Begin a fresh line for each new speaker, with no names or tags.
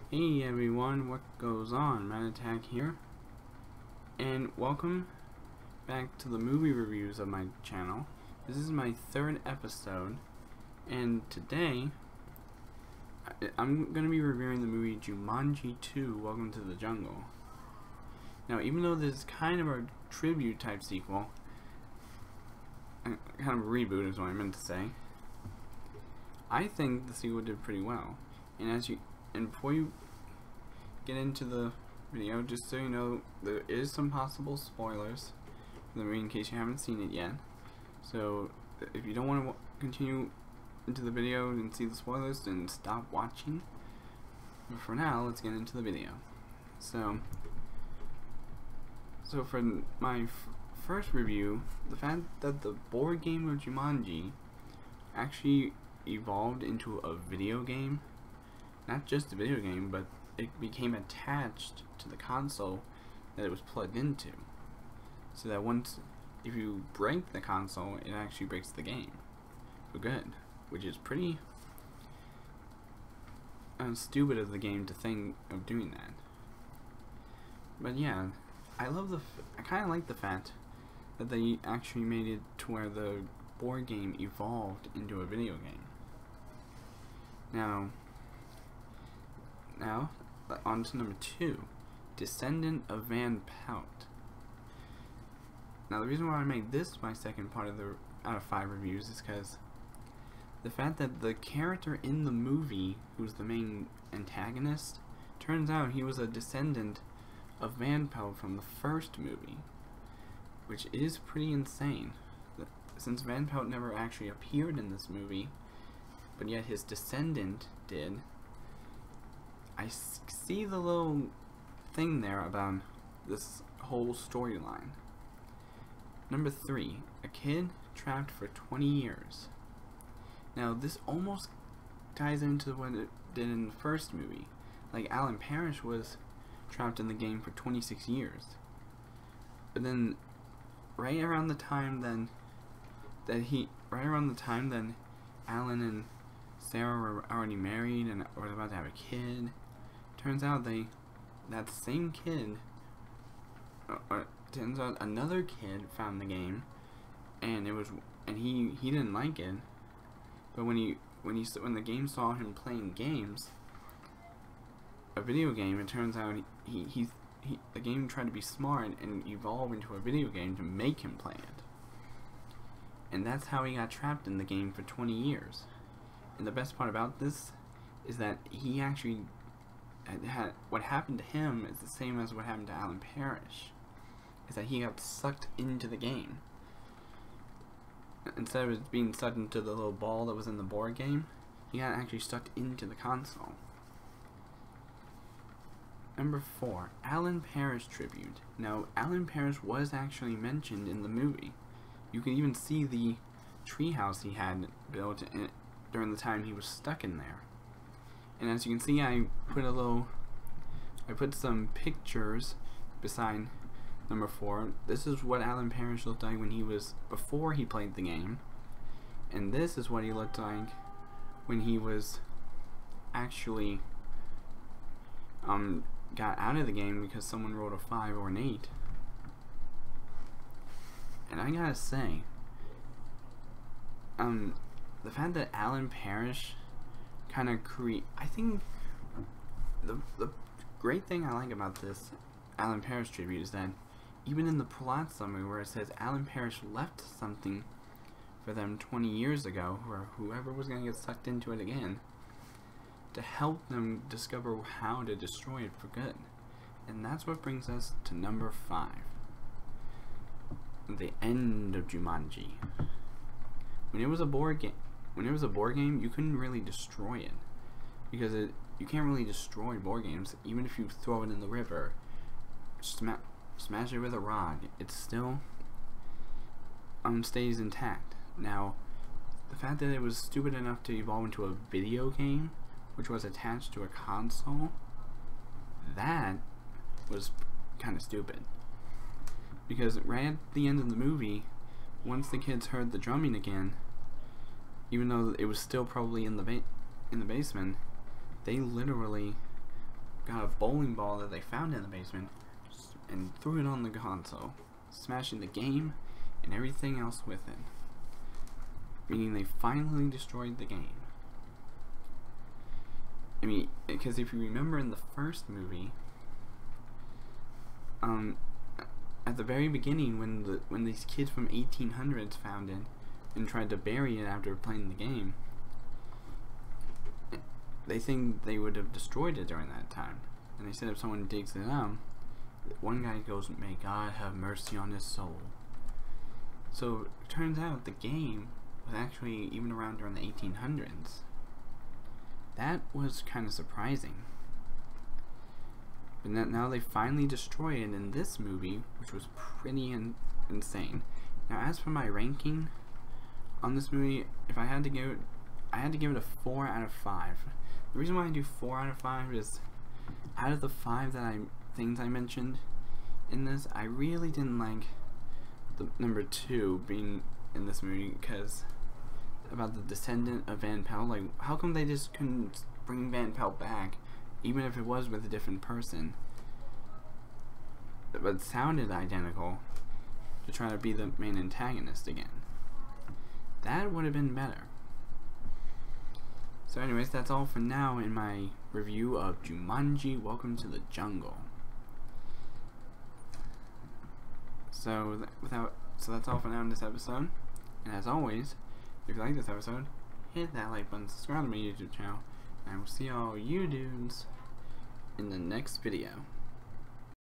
Hey everyone, what goes on? Man Attack here, and welcome back to the movie reviews of my channel. This is my third episode, and today I'm going to be reviewing the movie Jumanji 2, Welcome to the Jungle. Now, even though this is kind of a tribute type sequel, kind of a reboot is what I meant to say, I think the sequel did pretty well. And before you get into the video, just so you know, there is some possible spoilers for the movie in case you haven't seen it yet. So if you don't want to continue into the video and see the spoilers, then stop watching. But for now, let's get into the video. So for my first review, the fact that the board game of Jumanji actually evolved into a video game. Not just a video game, but it became attached to the console that it was plugged into. So that if you break the console, it actually breaks the game for good, which is pretty stupid of the game to think of doing that. But yeah, I kind of like the fact that they actually made it to where the board game evolved into a video game. Now, on to number 2, Descendant of Van Pelt. Now, the reason why I made this my second part of out of 5 reviews is because the fact that the character in the movie, who's the main antagonist, turns out he was a descendant of Van Pelt from the first movie, which is pretty insane. Since Van Pelt never actually appeared in this movie, but yet his descendant did. I see the little thing there about this whole storyline. Number 3, a kid trapped for 20 years. Now, this almost ties into what it did in the first movie. Like, Alan Parrish was trapped in the game for 26 years. But then, right around the time Alan and Sarah were already married and were about to have a kid. Turns out turns out another kid found the game, and he didn't like it. But when the game saw him playing games, a video game, it turns out the game tried to be smart and evolve into a video game to make him play it. And that's how he got trapped in the game for 20 years. And the best part about this is that he actually what happened to him is the same as what happened to Alan Parrish. Is that he got sucked into the game. Instead of it being sucked into the little ball that was in the board game, he got actually sucked into the console. Number 4, Alan Parrish tribute. Now, Alan Parrish was actually mentioned in the movie. You can even see the treehouse he had built during the time he was stuck in there. And as you can see, I put some pictures beside number 4. This is what Alan Parrish looked like before he played the game, and this is what he looked like when he was actually got out of the game because someone rolled a 5 or an 8. And I gotta say, the fact that Alan Parrish kind of I think the great thing I like about this Alan Parrish tribute is that even in the plot summary where it says Alan Parrish left something for them 20 years ago, or whoever was going to get sucked into it again, to help them discover how to destroy it for good. And that's what brings us to number 5. The end of Jumanji. When it was a board game, you couldn't really destroy it, because you can't really destroy board games. Even if you throw it in the river, smash it with a rod, it still stays intact. Now, the fact that it was stupid enough to evolve into a video game, which was attached to a console, that was kind of stupid. Because right at the end of the movie, once the kids heard the drumming again, even though it was still probably in the basement, they literally got a bowling ball that they found in the basement and threw it on the console, smashing the game and everything else with it. Meaning they finally destroyed the game. I mean, because if you remember in the first movie, at the very beginning, when these kids from 1800s found it and tried to bury it after playing the game, they think they would have destroyed it during that time. And they said if someone digs it up, one guy goes, "May God have mercy on his soul." So it turns out the game was actually even around during the 1800s. That was kind of surprising. But now they finally destroy it in this movie, which was pretty insane. Now, as for my ranking on this movie, if I had to give it, I had to give it a 4 out of 5. The reason why I do 4 out of 5 is, out of the 5 things I mentioned in this, I really didn't like the number 2 being in this movie, because about the descendant of Van Pelt. Like, how come they just couldn't bring Van Pelt back, even if it was with a different person, but sounded identical, to try to be the main antagonist again? That would have been better. So anyways, that's all for now in my review of Jumanji: Welcome to the Jungle. So that's all for now in this episode. And as always, if you like this episode, hit that like button, subscribe to my YouTube channel, and I will see all you dudes in the next video.